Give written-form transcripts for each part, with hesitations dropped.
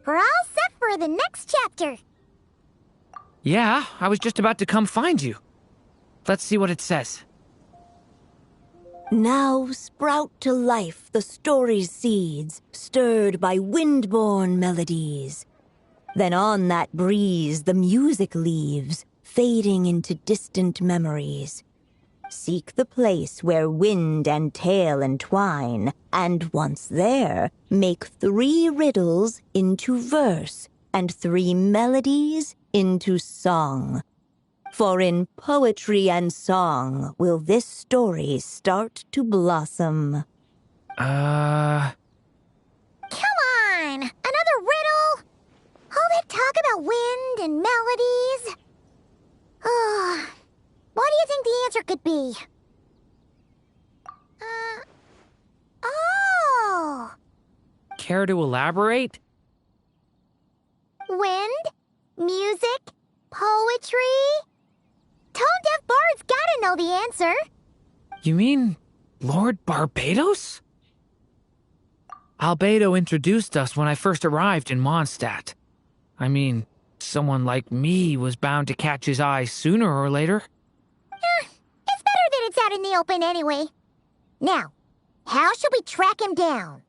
We're all set for the next chapter. Yeah, I was just about to come find you. Let's see what it says. Now sprout to life the story's seeds, stirred by wind-borne melodies. Then on that breeze the music leaves, fading into distant memories. Seek the place where wind and tale entwine, and once there, make 3 riddles into verse, and 3 melodies into song. For in poetry and song will this story start to blossom. Come on! Another riddle? All that talk about wind and melodies? What do you think the answer could be? Oh! Care to elaborate? Wind? Music? Poetry? Tone-deaf bards gotta know the answer. You mean Lord Barbados? Albedo introduced us when I first arrived in Mondstadt. I mean, someone like me was bound to catch his eye sooner or later. It's better that it's out in the open anyway. Now, how should we track him down?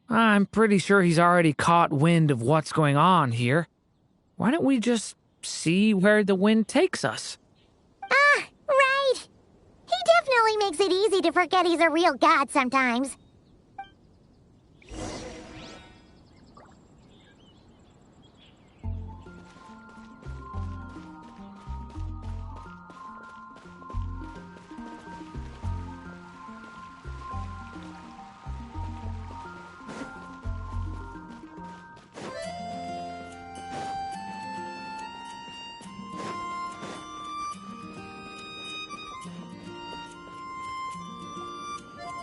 I'm pretty sure he's already caught wind of what's going on here. Why don't we just see where the wind takes us? Right. He definitely makes it easy to forget he's a real god sometimes.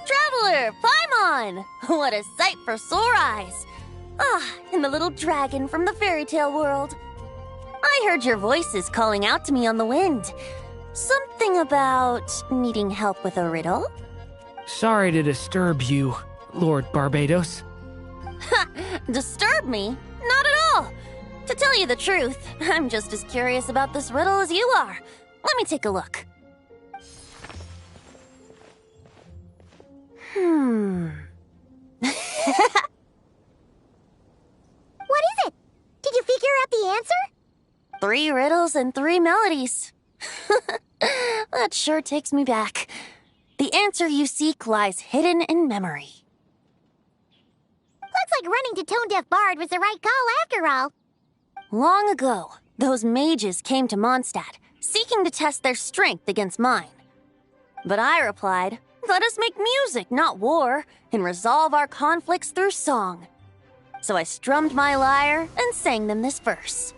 Traveler, Paimon! What a sight for sore eyes! And the little dragon from the fairy tale world. I heard your voices calling out to me on the wind. Something about needing help with a riddle? Sorry to disturb you, Lord Barbados. Disturb me? Not at all! To tell you the truth, I'm just as curious about this riddle as you are. Let me take a look. What is it? Did you figure out the answer? 3 riddles and 3 melodies. That sure takes me back. The answer you seek lies hidden in memory. Looks like running to Tone-Deaf Bard was the right call after all. Long ago, those mages came to Mondstadt, seeking to test their strength against mine. But I replied, let us make music, not war, and resolve our conflicts through song. So I strummed my lyre and sang them this verse.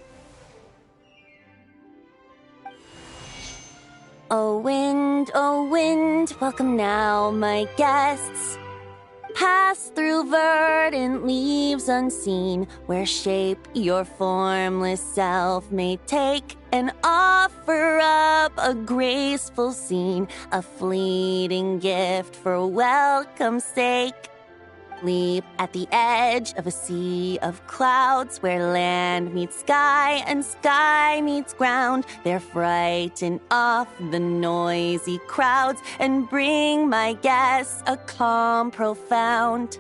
O wind, welcome now, my guests. Pass through verdant leaves unseen, where shape your formless self may take, and offer up a graceful scene, a fleeting gift for welcome's sake. Leap at the edge of a sea of clouds, where land meets sky and sky meets ground. There frighten off the noisy crowds and bring my guests a calm profound.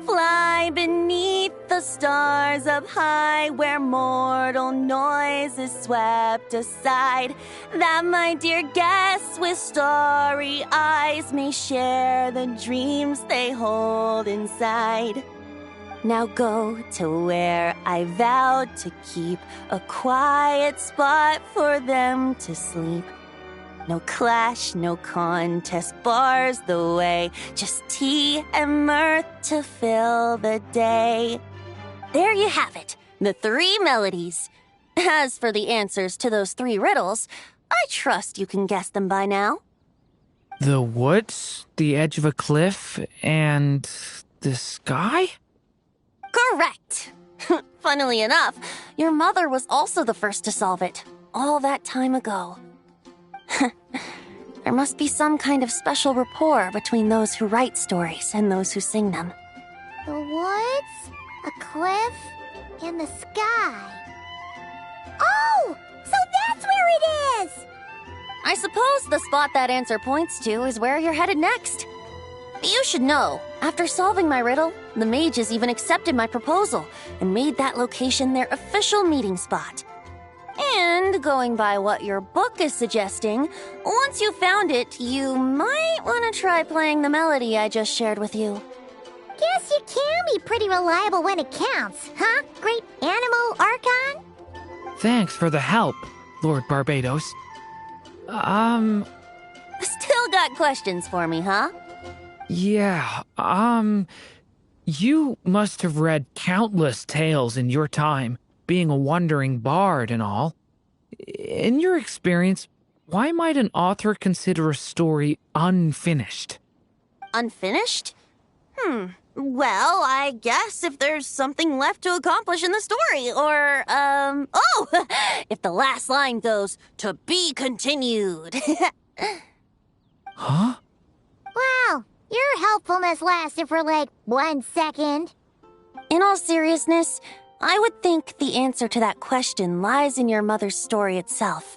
Fly beneath the stars up high, where mortal noise is swept aside, that my dear guests with starry eyes may share the dreams they hold inside. Now go to where I vowed to keep a quiet spot for them to sleep. No clash, no contest bars the way, just tea and mirth to fill the day. There you have it, the 3 melodies. As for the answers to those 3 riddles, I trust you can guess them by now. The woods, the edge of a cliff, and the sky? Correct! Funnily enough, your mother was also the first to solve it, all that time ago. There must be some kind of special rapport between those who write stories and those who sing them. The woods, a cliff, and the sky. Oh! So that's where it is! I suppose the spot that answer points to is where you're headed next. You should know, after solving my riddle, the mages even accepted my proposal and made that location their official meeting spot. And going by what your book is suggesting, once you found it, you might want to try playing the melody I just shared with you. Guess you can be pretty reliable when it counts, huh, great animal Archon? Thanks for the help, Lord Barbados. Still got questions for me, huh? Yeah, you must have read countless tales in your time, being a wandering bard and all. In your experience, why might an author consider a story unfinished? Unfinished? Well, I guess if there's something left to accomplish in the story, or, if the last line goes, "To be continued." Huh? Wow, your helpfulness lasted for like 1 second. In all seriousness, I would think the answer to that question lies in your mother's story itself.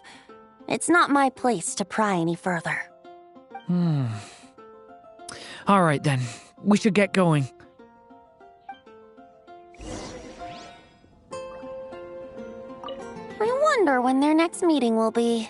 It's not my place to pry any further. All right, then. We should get going. I wonder when their next meeting will be.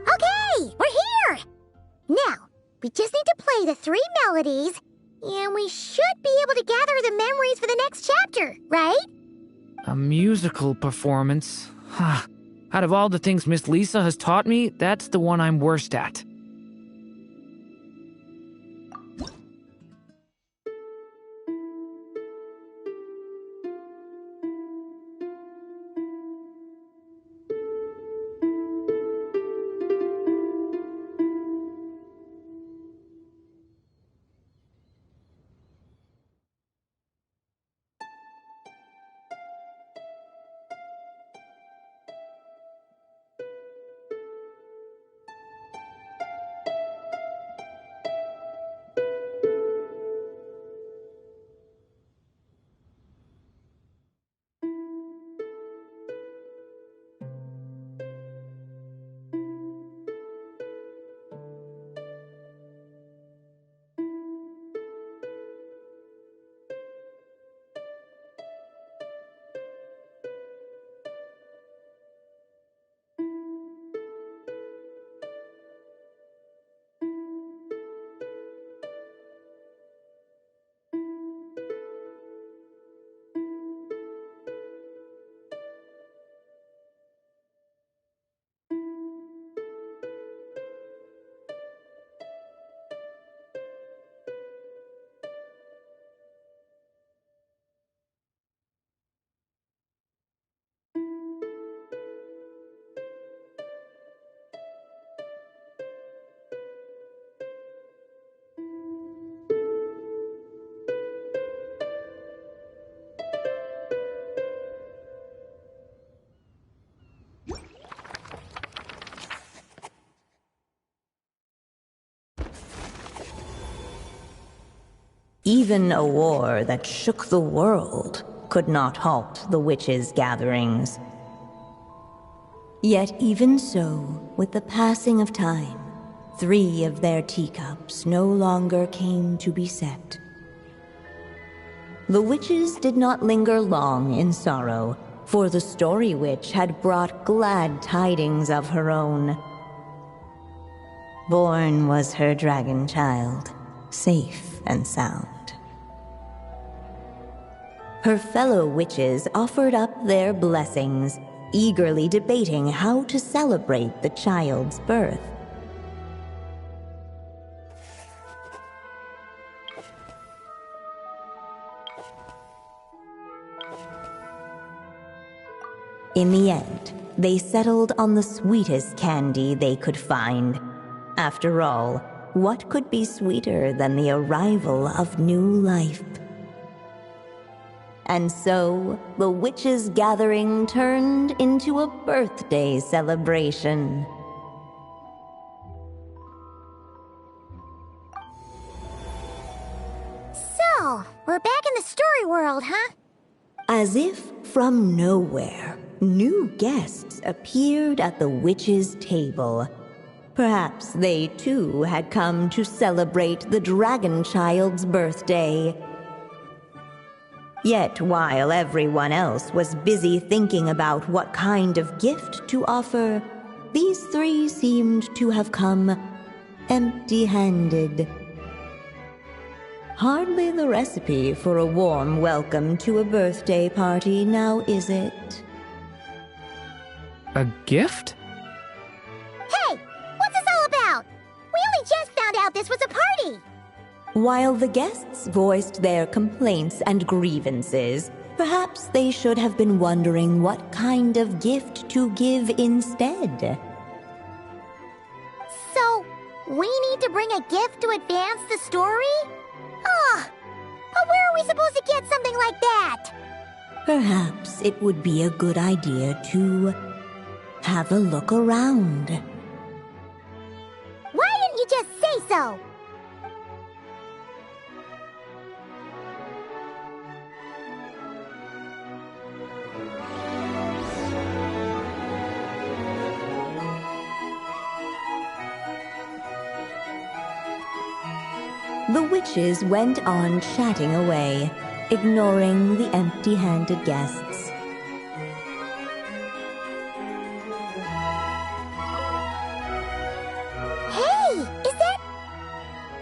Okay, we're here! Now, we just need to play the 3 melodies, and we should be able to gather the memories for the next chapter, right? A musical performance? Huh. Out of all the things Miss Lisa has taught me, that's the one I'm worst at. Even a war that shook the world could not halt the witches' gatherings. Yet even so, with the passing of time, 3 of their teacups no longer came to be set. The witches did not linger long in sorrow, for the Story Witch had brought glad tidings of her own. Born was her dragon child, safe and sound. Her fellow witches offered up their blessings, eagerly debating how to celebrate the child's birth. In the end, they settled on the sweetest candy they could find. After all, what could be sweeter than the arrival of new life? And so, the witches' gathering turned into a birthday celebration. So, we're back in the story world, huh? As if from nowhere, new guests appeared at the witches' table. Perhaps they too had come to celebrate the dragon child's birthday. Yet while everyone else was busy thinking about what kind of gift to offer, these 3 seemed to have come empty-handed. Hardly the recipe for a warm welcome to a birthday party, now is it? A gift? Hey, what's this all about? We only just found out this was a party. While the guests voiced their complaints and grievances, perhaps they should have been wondering what kind of gift to give instead. So, we need to bring a gift to advance the story? Ugh, but where are we supposed to get something like that? Perhaps it would be a good idea to have a look around. Why didn't you just say so? The witches went on chatting away, ignoring the empty-handed guests. Hey, is that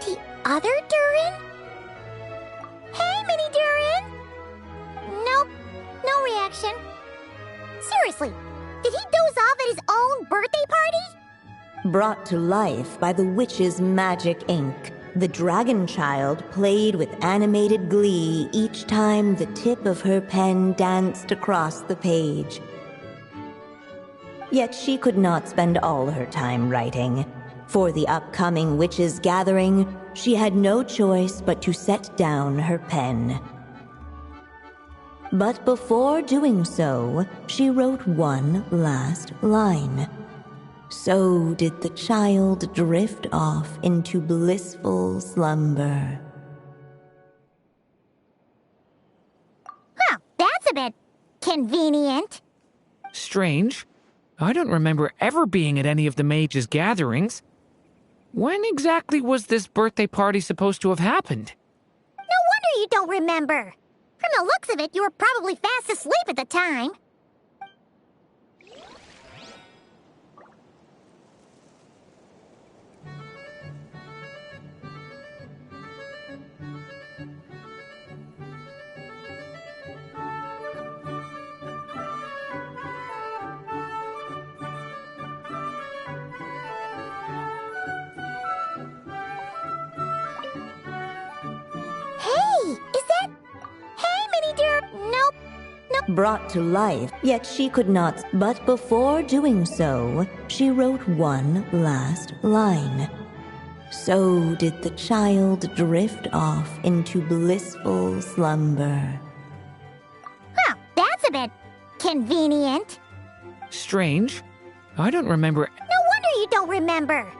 the other Durin? Hey, Mini Durin! Nope, no reaction. Seriously, did he doze off at his own birthday party? Brought to life by the witch's magic ink, the dragon child played with animated glee each time the tip of her pen danced across the page. Yet she could not spend all her time writing. For the upcoming witches' gathering, she had no choice but to set down her pen. But before doing so, she wrote one last line. So did the child drift off into blissful slumber. Huh, that's a bit convenient. Strange. I don't remember ever being at any of the mages' gatherings. When exactly was this birthday party supposed to have happened? No wonder you don't remember. From the looks of it, you were probably fast asleep at the time. Hey, is that... Hey, Mini Deer... Nope. Brought to life, yet she could not. But before doing so, she wrote one last line. So did the child drift off into blissful slumber. Huh, that's a bit convenient. Strange. I don't remember. No wonder you don't remember.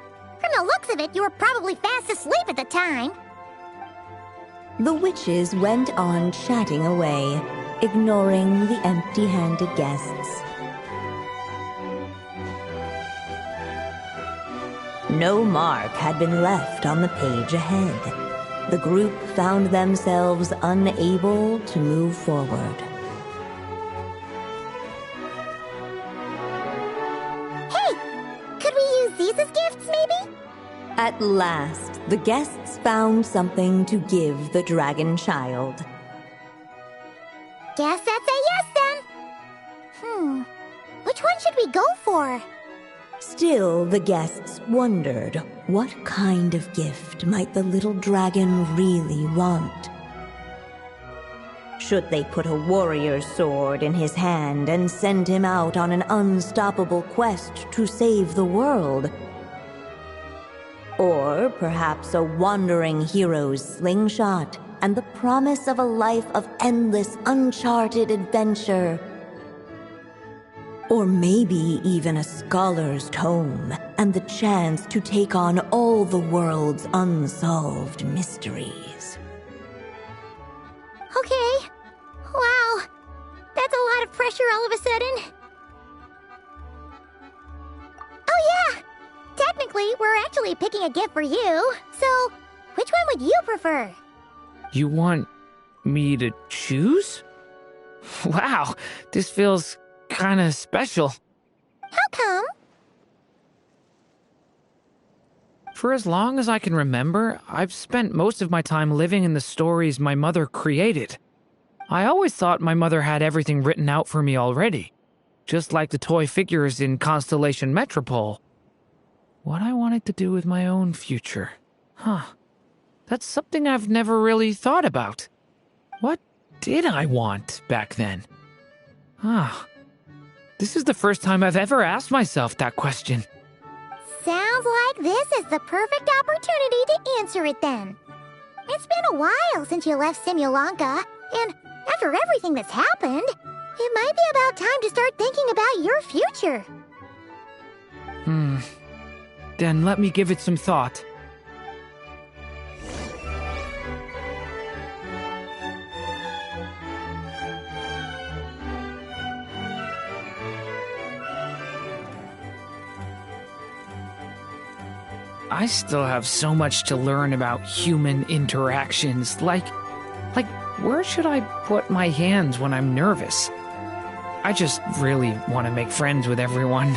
From the looks of it, you were probably fast asleep at the time. The witches went on chatting away, ignoring the empty-handed guests. No mark had been left on the page ahead. The group found themselves unable to move forward. Hey! Could we use these as gifts, maybe? At last, the guests found something to give the dragon child. Guess that's a yes, then. Which one should we go for? Still, the guests wondered, what kind of gift might the little dragon really want? Should they put a warrior's sword in his hand and send him out on an unstoppable quest to save the world? Or perhaps a wandering hero's slingshot and the promise of a life of endless, uncharted adventure? Or maybe even a scholar's tome and the chance to take on all the world's unsolved mysteries. Okay. Wow. That's a lot of pressure all of a sudden. Oh yeah! Technically, we're actually picking a gift for you. So, which one would you prefer? You want me to choose? Wow, this feels kinda special. How come? For as long as I can remember, I've spent most of my time living in the stories my mother created. I always thought my mother had everything written out for me already, just like the toy figures in Constellation Metropole. What I wanted to do with my own future. That's something I've never really thought about. What did I want back then? This is the first time I've ever asked myself that question. Sounds like this is the perfect opportunity to answer it then. It's been a while since you left Simulanka, and after everything that's happened, it might be about time to start thinking about your future. Then let me give it some thought. I still have so much to learn about human interactions, like where should I put my hands when I'm nervous? I just really want to make friends with everyone.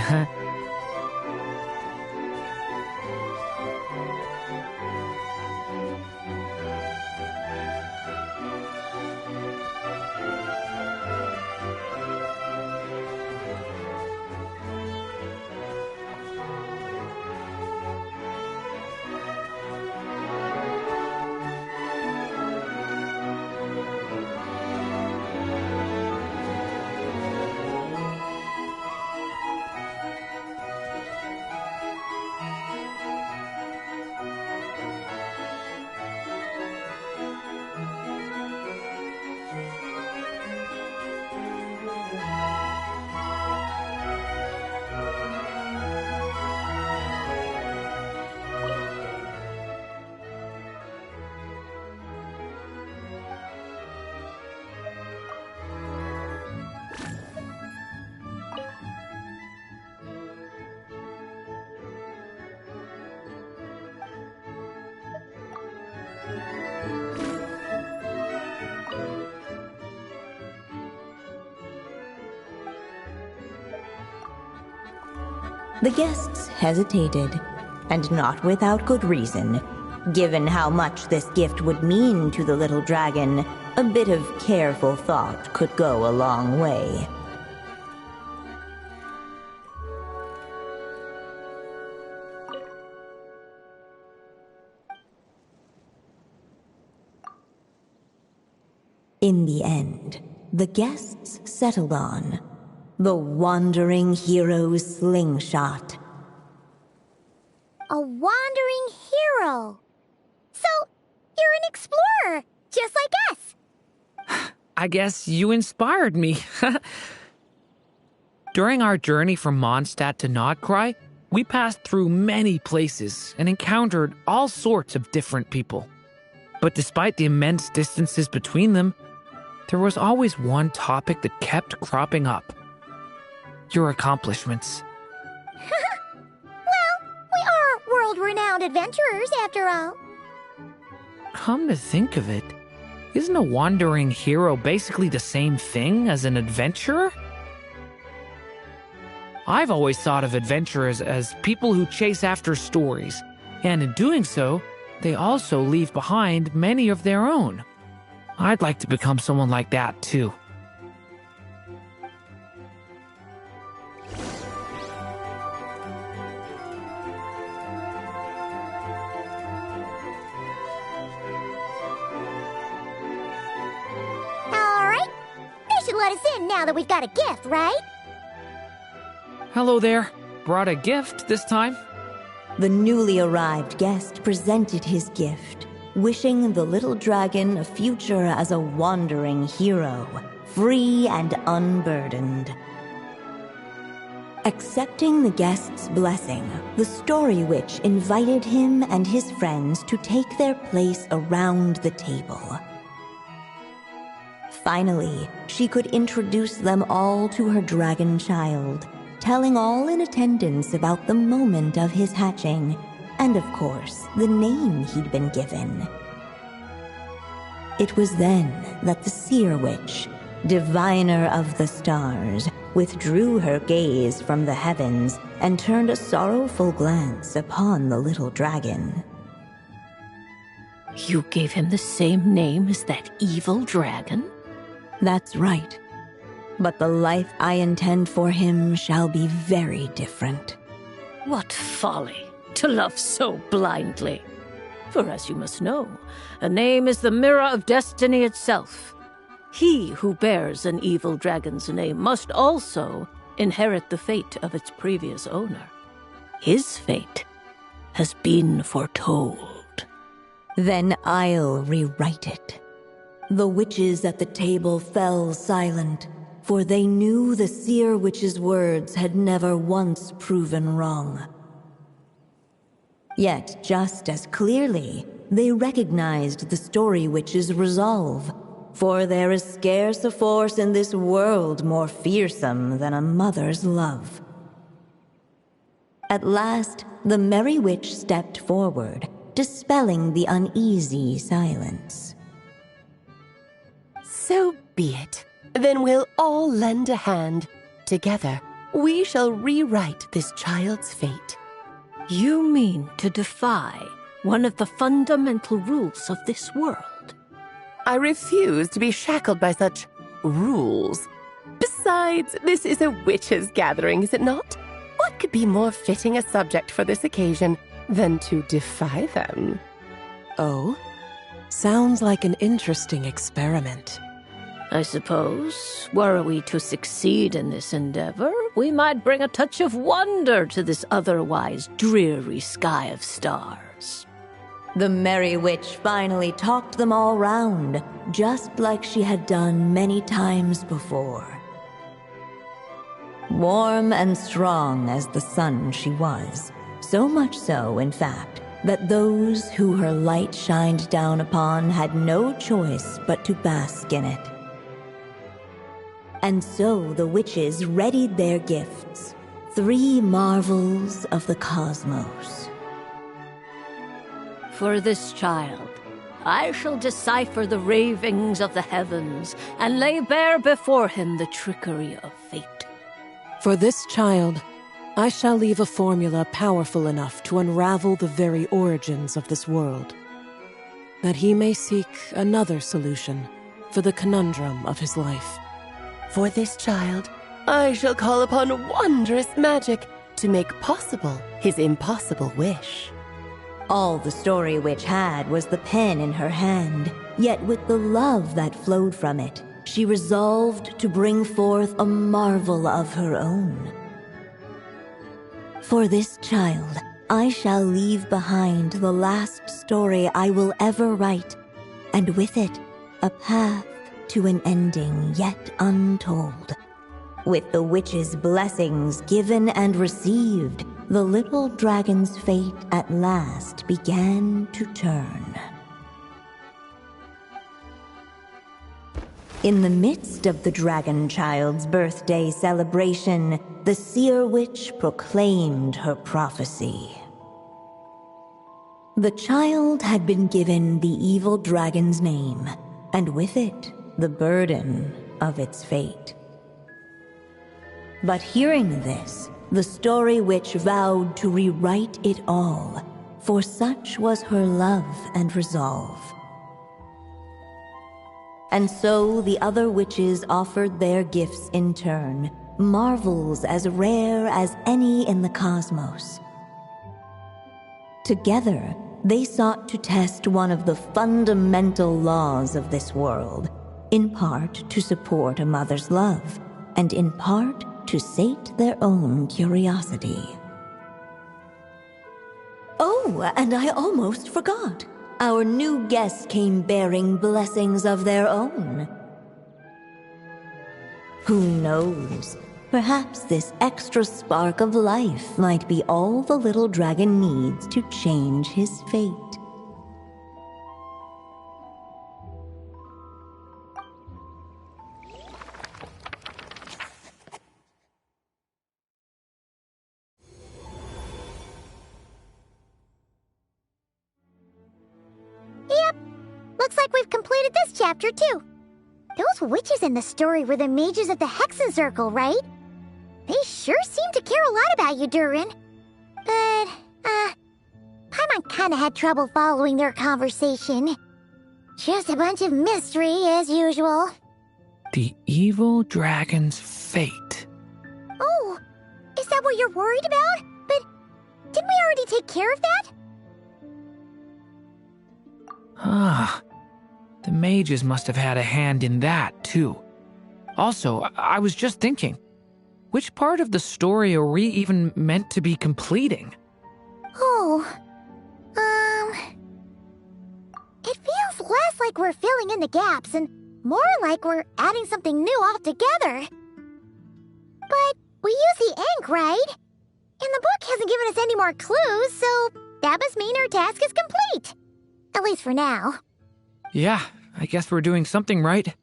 The guests hesitated, and not without good reason. Given how much this gift would mean to the little dragon, a bit of careful thought could go a long way. In the end, the guests settled on the wandering hero's slingshot. A wandering hero. So, you're an explorer, just like us. I guess you inspired me. During our journey from Mondstadt to Nodcry, we passed through many places and encountered all sorts of different people. But despite the immense distances between them, there was always one topic that kept cropping up. Your accomplishments. Well, we are world-renowned adventurers, after all. Come to think of it, isn't a wandering hero basically the same thing as an adventurer? I've always thought of adventurers as people who chase after stories, and in doing so, they also leave behind many of their own. I'd like to become someone like that, too. All right. They should let us in now that we've got a gift, right? Hello there. Brought a gift this time. The newly arrived guest presented his gift, wishing the little dragon a future as a wandering hero, free and unburdened. Accepting the guest's blessing, the Story Witch invited him and his friends to take their place around the table. Finally, she could introduce them all to her dragon child, telling all in attendance about the moment of his hatching, and of course, the name he'd been given. It was then that the Seer Witch, diviner of the stars, withdrew her gaze from the heavens and turned a sorrowful glance upon the little dragon. You gave him the same name as that evil dragon? That's right. But the life I intend for him shall be very different. What folly to love so blindly. For as you must know, a name is the mirror of destiny itself. He who bears an evil dragon's name must also inherit the fate of its previous owner. His fate has been foretold. Then I'll rewrite it. The witches at the table fell silent, for they knew the Seer Witch's words had never once proven wrong. Yet, just as clearly, they recognized the Story Witch's resolve, for there is scarce a force in this world more fearsome than a mother's love. At last, the Merry Witch stepped forward, dispelling the uneasy silence. So be it. Then we'll all lend a hand. Together, we shall rewrite this child's fate. You mean to defy one of the fundamental rules of this world? I refuse to be shackled by such rules. Besides, this is a witches' gathering, is it not? What could be more fitting a subject for this occasion than to defy them? Oh? Sounds like an interesting experiment. I suppose, were we to succeed in this endeavor, we might bring a touch of wonder to this otherwise dreary sky of stars. The Merry Witch finally talked them all round, just like she had done many times before. Warm and strong as the sun she was, so much so, in fact, that those who her light shined down upon had no choice but to bask in it. And so the witches readied their gifts, 3 marvels of the cosmos. For this child, I shall decipher the ravings of the heavens and lay bare before him the trickery of fate. For this child, I shall leave a formula powerful enough to unravel the very origins of this world, that he may seek another solution for the conundrum of his life. For this child, I shall call upon wondrous magic to make possible his impossible wish. All the Story Witch had was the pen in her hand, yet with the love that flowed from it, she resolved to bring forth a marvel of her own. For this child, I shall leave behind the last story I will ever write, and with it, a path to an ending yet untold. With the witch's blessings given and received, the little dragon's fate at last began to turn. In the midst of the dragon child's birthday celebration, the seer witch proclaimed her prophecy. The child had been given the evil dragon's name, and with it, the burden of its fate. But hearing this, the story witch vowed to rewrite it all, for such was her love and resolve. And so the other witches offered their gifts in turn, marvels as rare as any in the cosmos. Together, they sought to test one of the fundamental laws of this world, in part to support a mother's love, and in part to sate their own curiosity. Oh, and I almost forgot. Our new guests came bearing blessings of their own. Who knows? Perhaps this extra spark of life might be all the little dragon needs to change his fate. Yep, looks like we've completed this chapter too. Those witches in the story were the mages of the Hexen Circle, right? They sure seem to care a lot about you, Durin. But, Paimon kinda had trouble following their conversation. Just a bunch of mystery, as usual. The evil dragon's fate. Oh, is that what you're worried about? But didn't we already take care of that? Ah, the mages must have had a hand in that, too. Also, I was just thinking, which part of the story are we even meant to be completing? Oh, it feels less like we're filling in the gaps and more like we're adding something new altogether. But we use the ink, right? And the book hasn't given us any more clues, so that must mean our task is complete. At least for now. Yeah, I guess we're doing something right.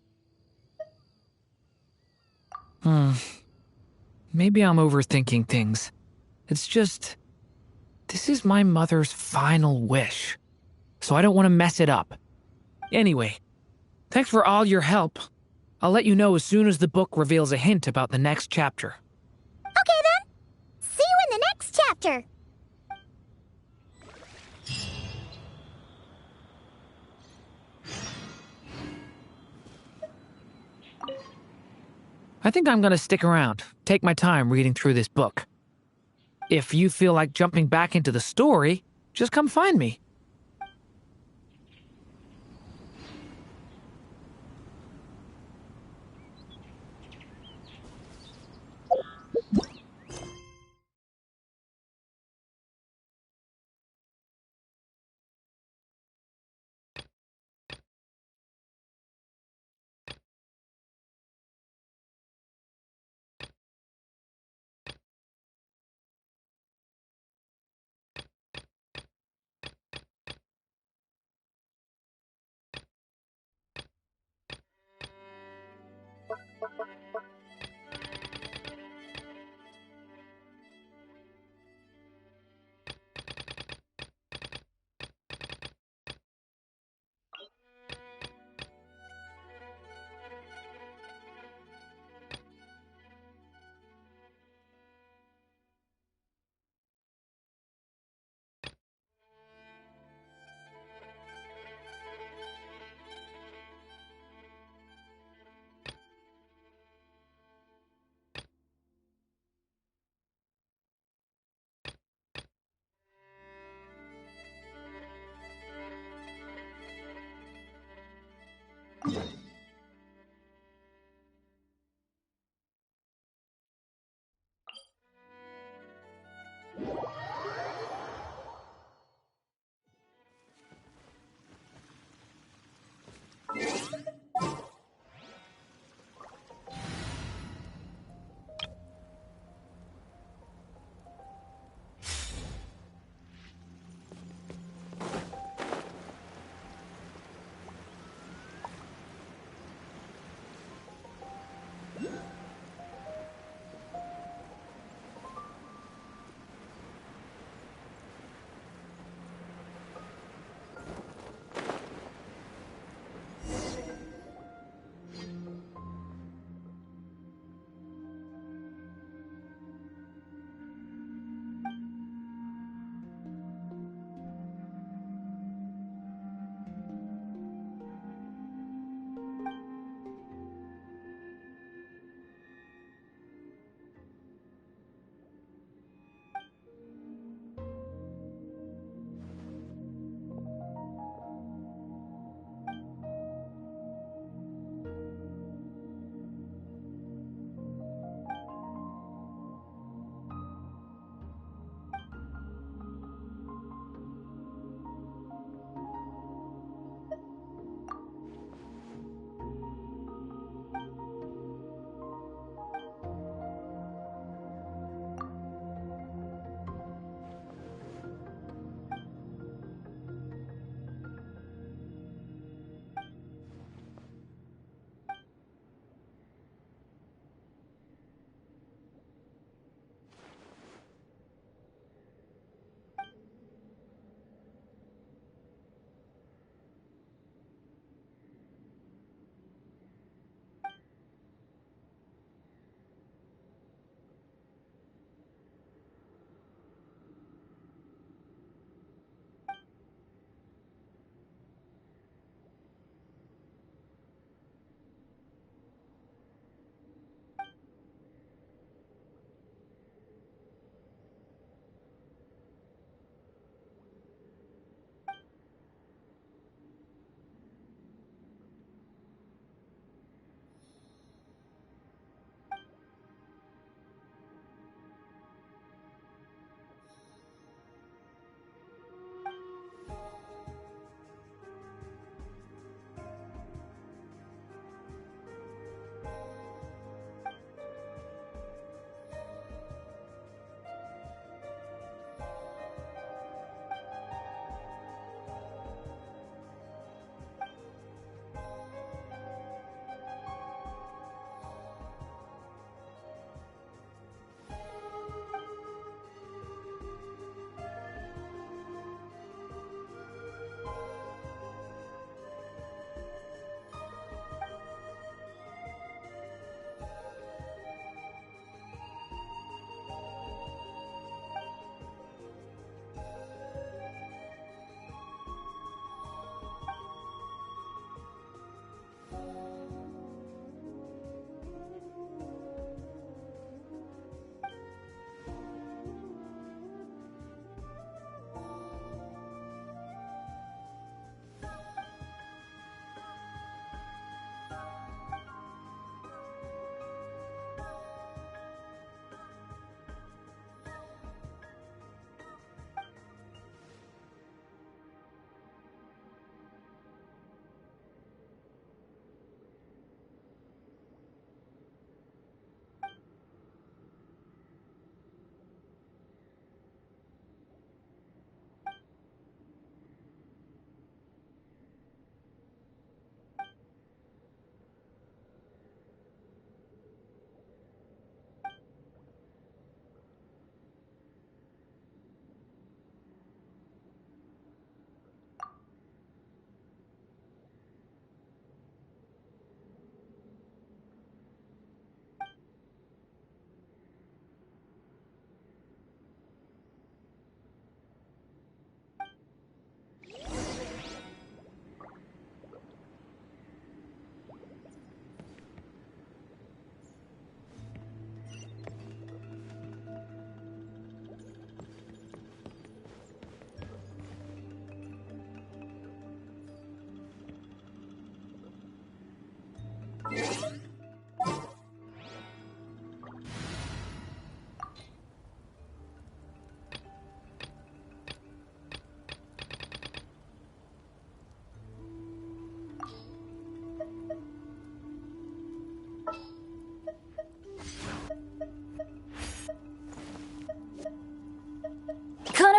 Maybe I'm overthinking things. It's just, this is my mother's final wish, so I don't want to mess it up. Anyway, thanks for all your help. I'll let you know as soon as the book reveals a hint about the next chapter. Okay then. See you in the next chapter. I think I'm gonna stick around, take my time reading through this book. If you feel like jumping back into the story, just come find me.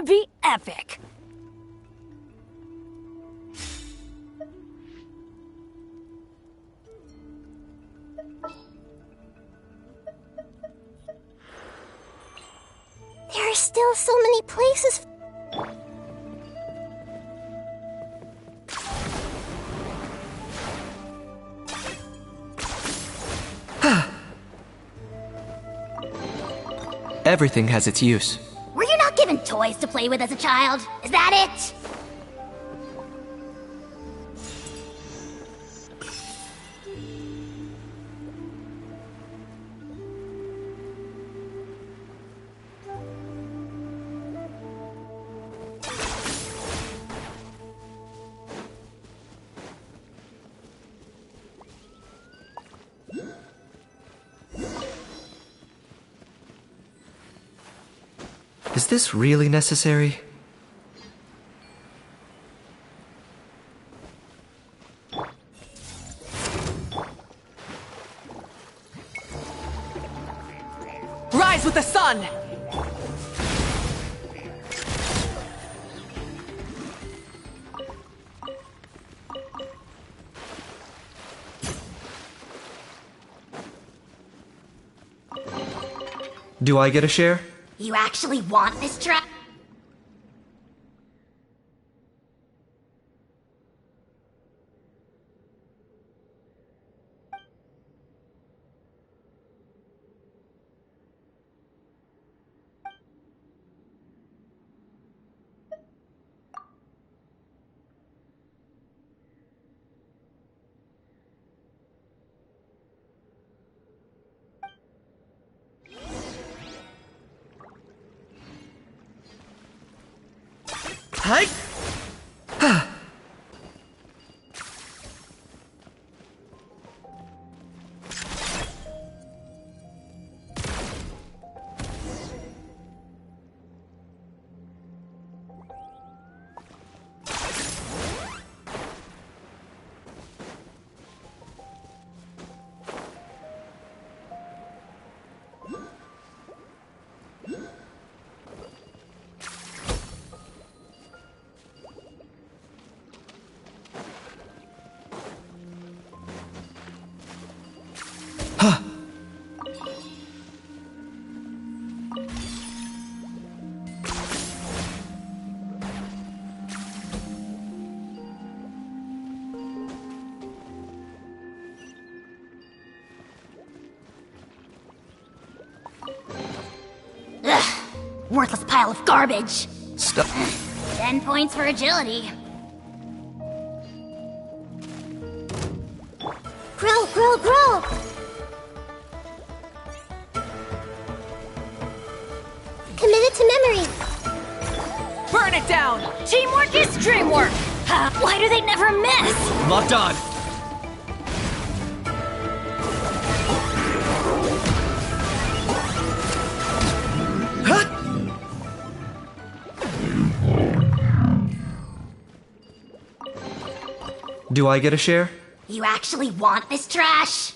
gonna be epic. There are still so many places. Everything has its use. Were you not given toys to play with as a child? Is that it? Is this really necessary? Rise with the sun! Do I get a share? You actually want this trash? Hi! Worthless pile of garbage. Stop. 10 points for agility. Grow, grow, grow! Committed to memory. Burn it down! Teamwork is dreamwork! Why do they never miss? Locked on. Do I get a share? You actually want this trash?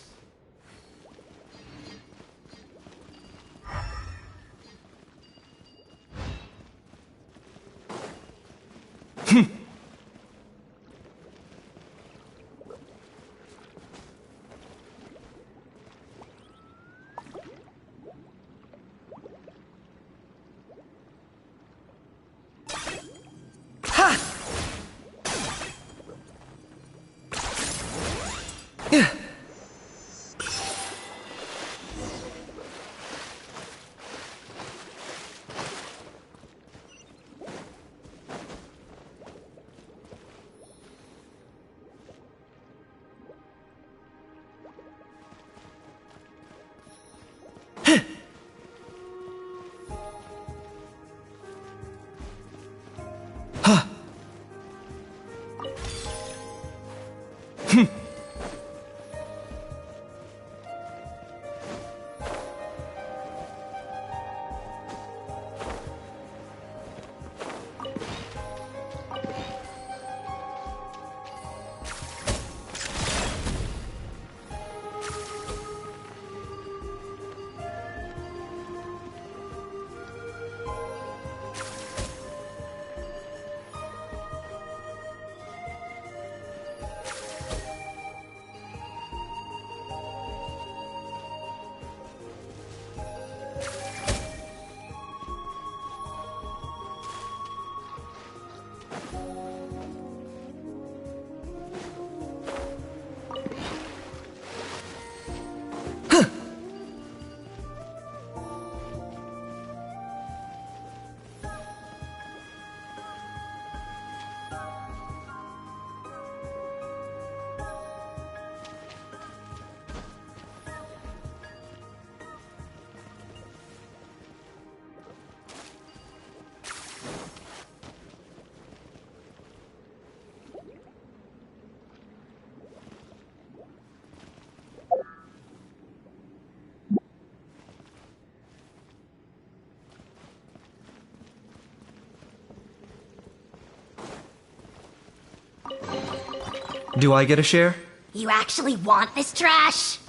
Do I get a share? You actually want this trash?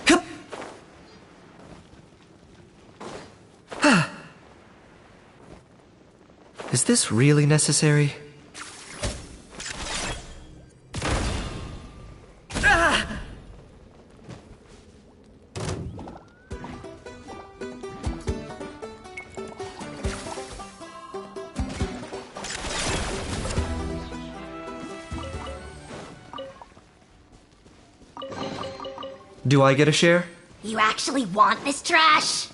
Hup! Is this really necessary? Do I get a share? You actually want this trash?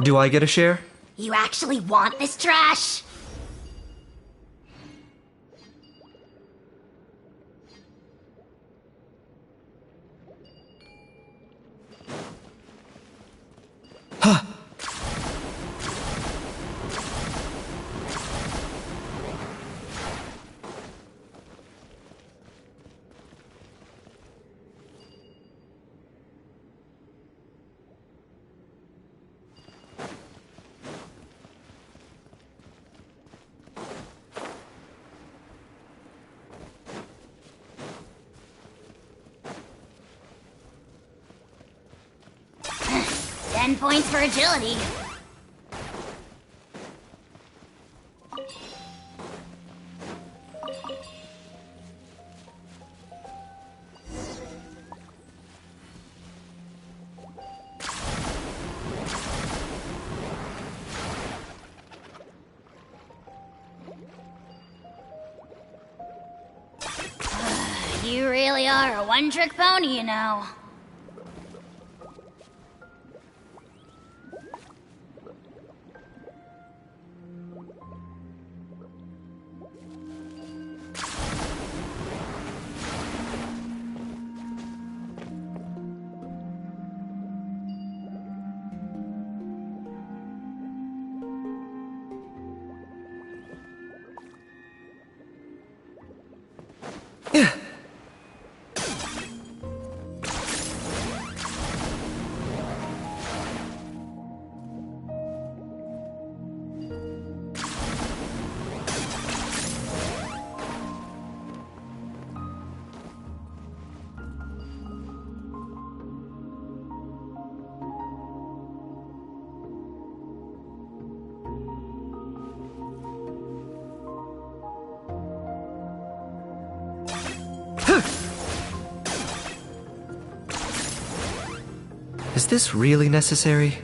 Do I get a share? You actually want this trash? Points for agility. You really are a one-trick pony, you know. Is this really necessary?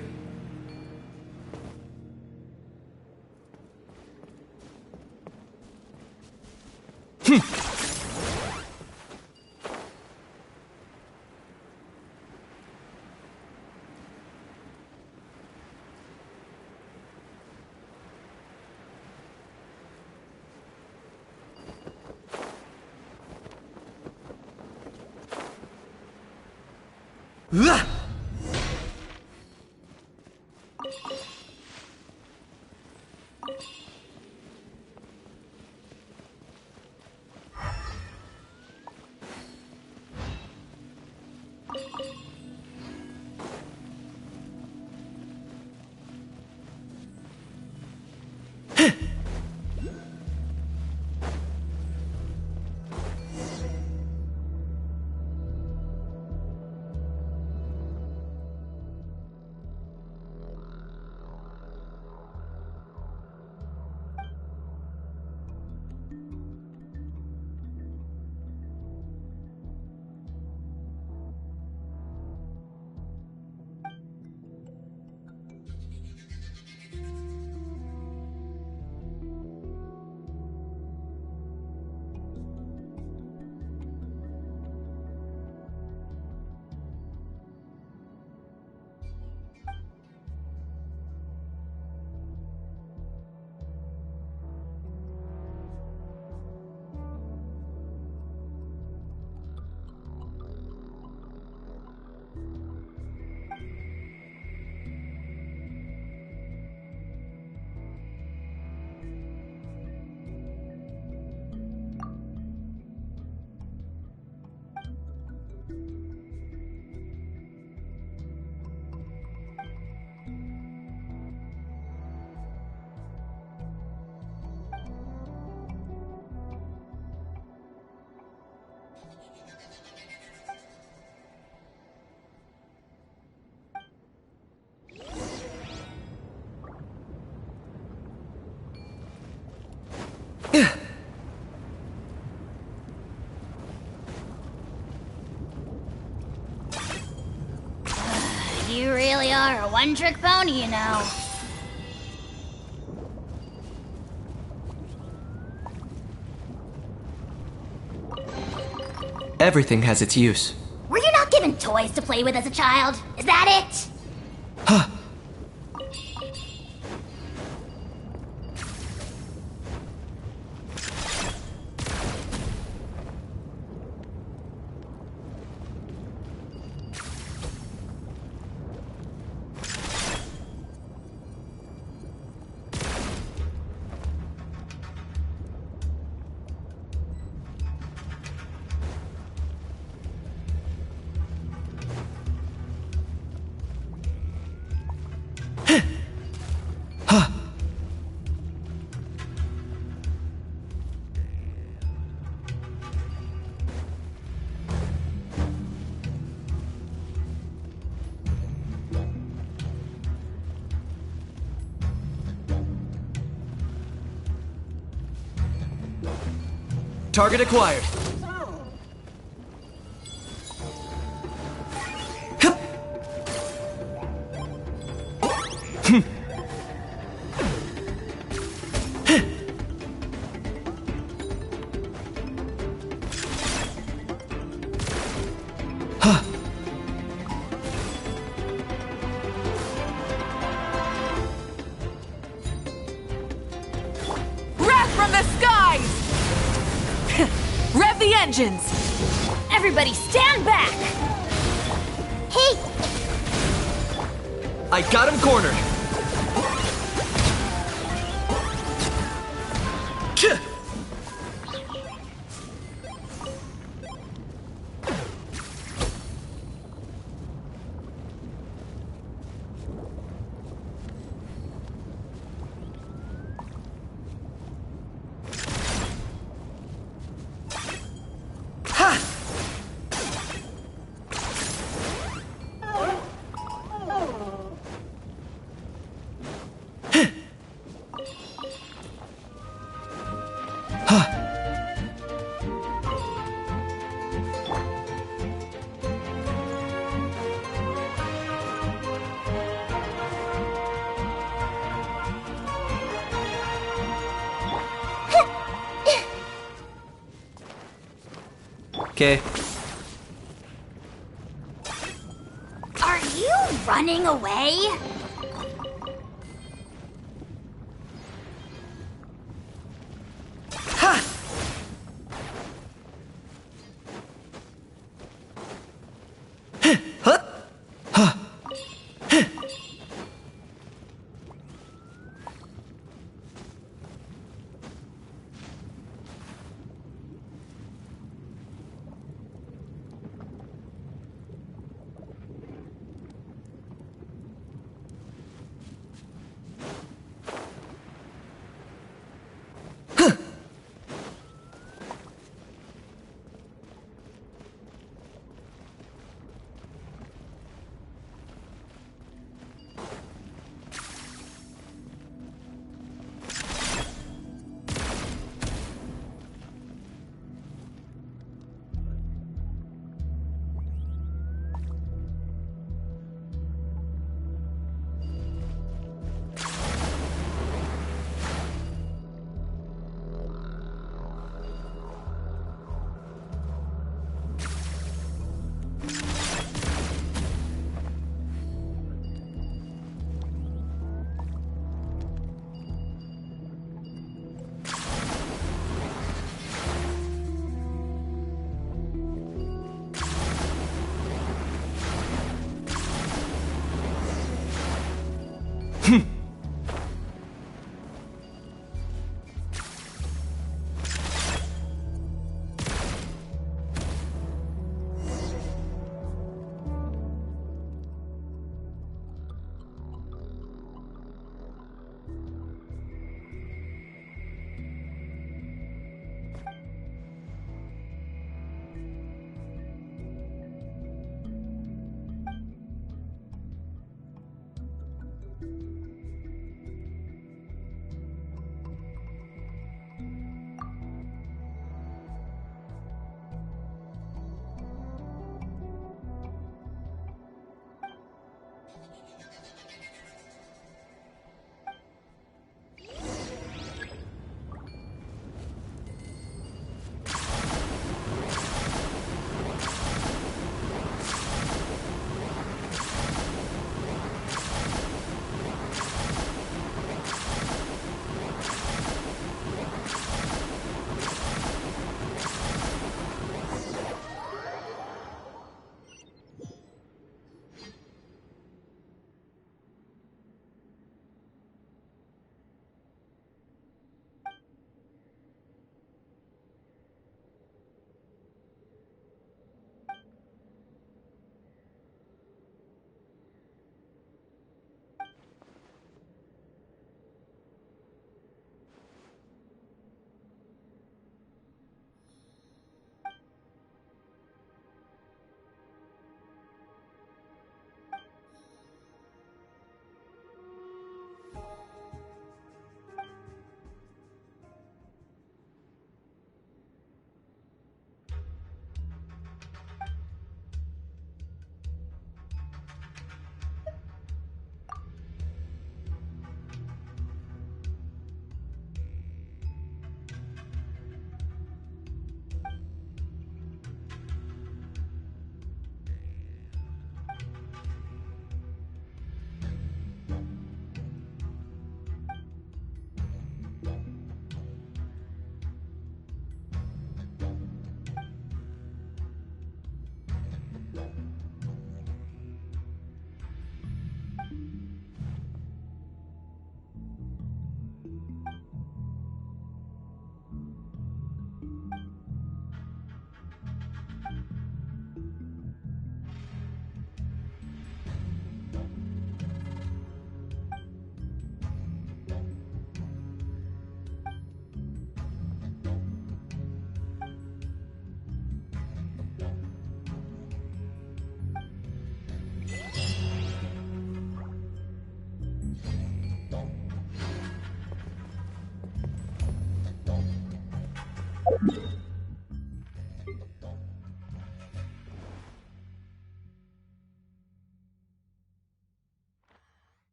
Ugh! You really are a one-trick pony, you know. Everything has its use. Were you not given toys to play with as a child? Is that it? Huh. Target acquired. Hup. Wrath from the skies! Rev the engines! Everybody stand back! Hey! I got him cornered. K. Okay. Are you running away?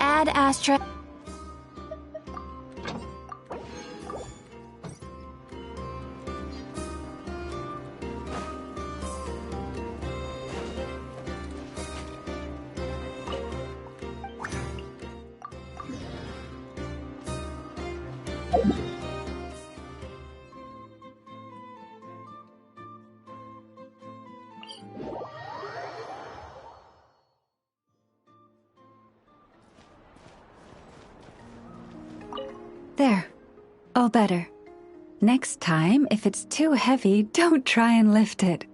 Add Astra. There. All better. Next time, if it's too heavy, don't try and lift it.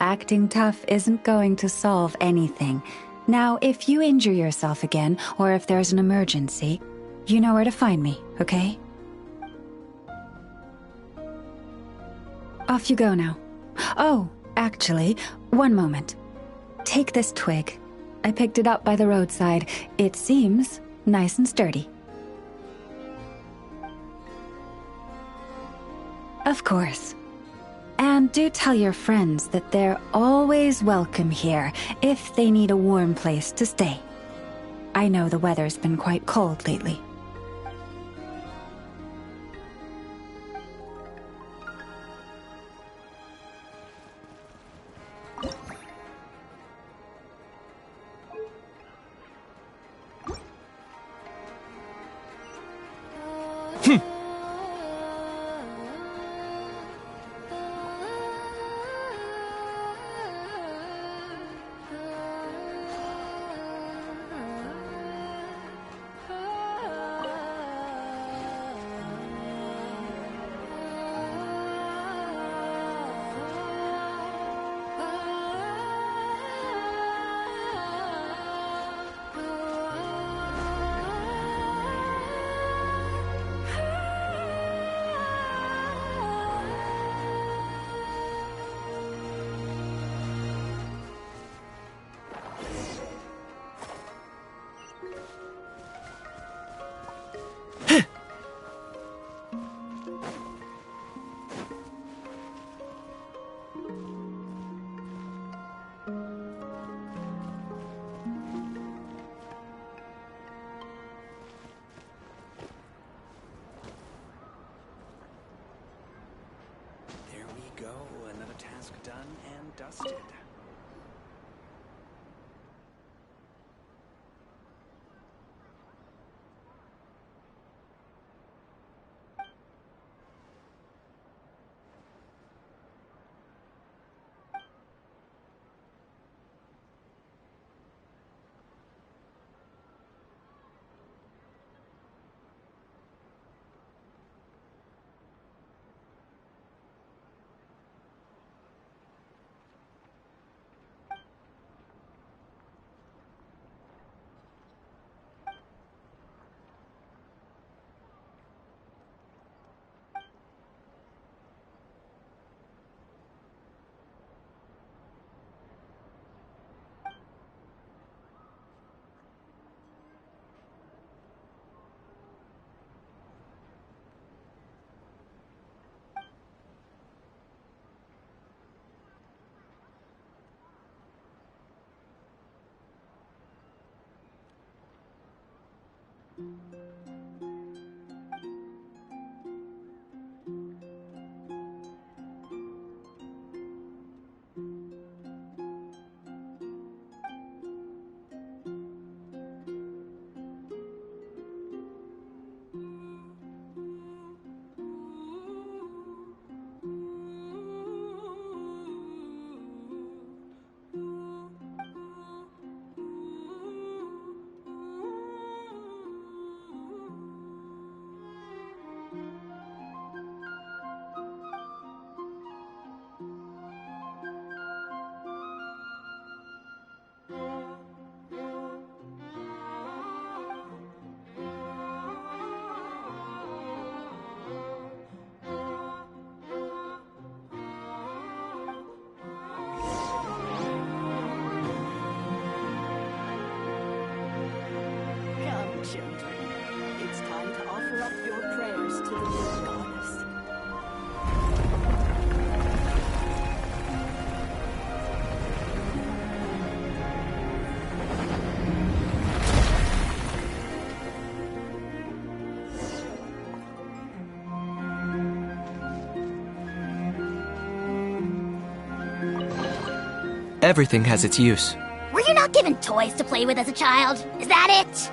Acting tough isn't going to solve anything. Now, if you injure yourself again, or if there's an emergency, you know where to find me, okay? Off you go now. Oh, actually, one moment. Take this twig. I picked it up by the roadside. It seems nice and sturdy. Of course. And do tell your friends that they're always welcome here if they need a warm place to stay. I know the weather's been quite cold lately. Go, another task done and dusted. Everything has its use. Were you not given toys to play with as a child? Is that it?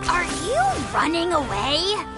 Are you running away?